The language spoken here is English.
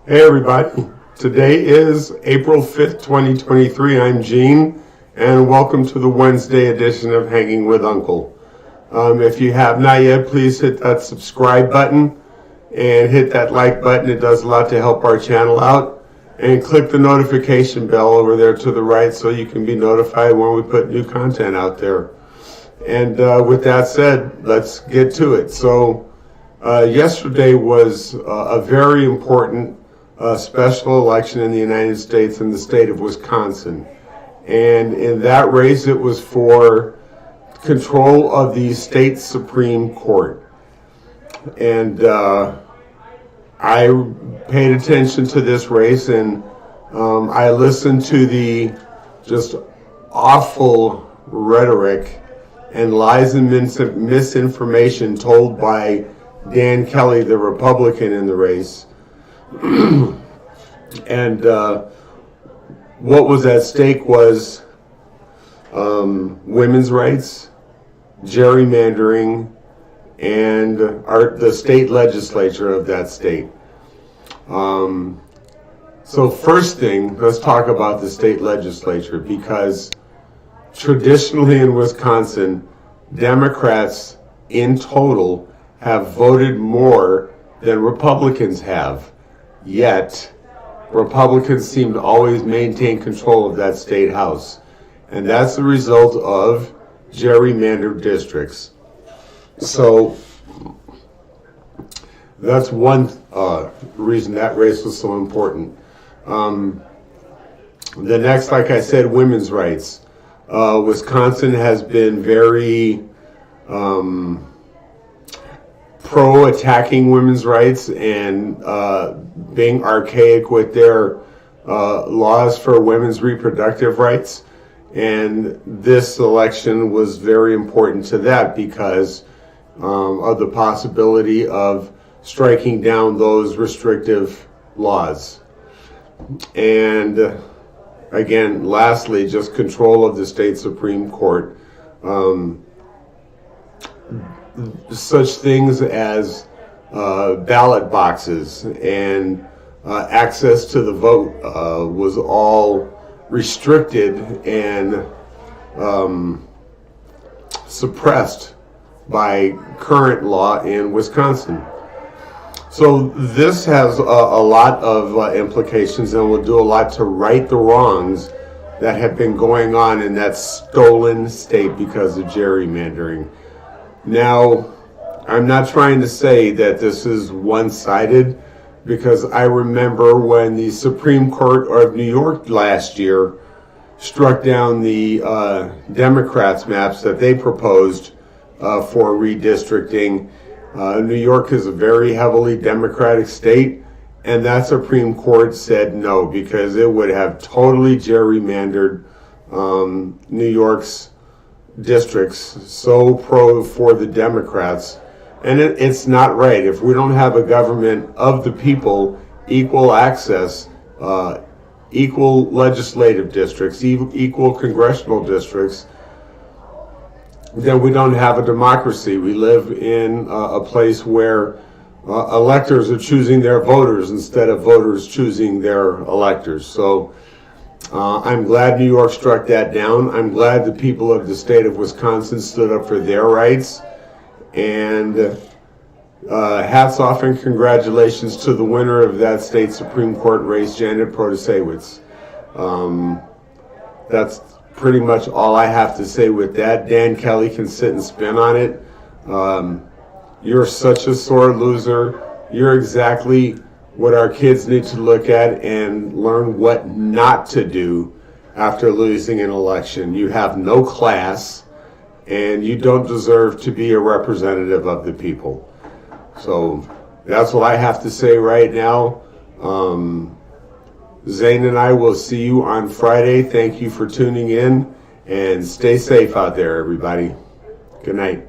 Hey everybody, today is April 5th, 2023. I'm Gene, and welcome to the Wednesday edition of Hanging with Uncle. If you have not yet, please hit that subscribe button and hit that like button. It does a lot to help our channel out. And click the notification bell over there to the right so you can be notified when we put new content out there. And with that said, let's get to it. So yesterday was a very important special election in the United States in the state of Wisconsin. And in that race, it was for control of the state Supreme Court. And I paid attention to this race, and I listened to the just awful rhetoric and lies and misinformation told by Dan Kelly, the Republican in the race. And what was at stake was women's rights, gerrymandering, and the state legislature of that state. So first thing, let's talk about the state legislature, because traditionally in Wisconsin, Democrats in total have voted more than Republicans have. Yet, Republicans seem to always maintain control of that state house. And that's the result of gerrymandered districts. So, that's one reason that race was so important. The next, like I said, women's rights. Wisconsin has been very pro-attacking women's rights and being archaic with their laws for women's reproductive rights. And this election was very important to that because of the possibility of striking down those restrictive laws. And again, lastly, just control of the state Supreme Court. Such things as ballot boxes and access to the vote was all restricted and suppressed by current law in Wisconsin. So this has a lot of implications, and will do a lot to right the wrongs that have been going on in that stolen state because of gerrymandering. Now, I'm not trying to say that this is one-sided, because I remember when the Supreme Court of New York last year struck down the Democrats' maps that they proposed for redistricting. New York is a very heavily Democratic state, and that Supreme Court said no, because it would have totally gerrymandered New York's districts so pro for the Democrats. And it's not right. If we don't have a government of the people, equal access, equal legislative districts, equal congressional districts, then we don't have a democracy. We live in a place where electors are choosing their voters instead of voters choosing their electors. So I'm glad New York struck that down. I'm glad the people of the state of Wisconsin stood up for their rights. And hats off and congratulations to the winner of that state Supreme Court race, Janet Protasiewicz. That's pretty much all I have to say with that. Dan Kelly can sit and spin on it. You're such a sore loser. You're exactly what our kids need to look at and learn what not to do after losing an election. You have no class, and you don't deserve to be a representative of the people. So that's what I have to say right now. Zane and I will see you on Friday. Thank you for tuning in, and stay safe out there, everybody. Good night.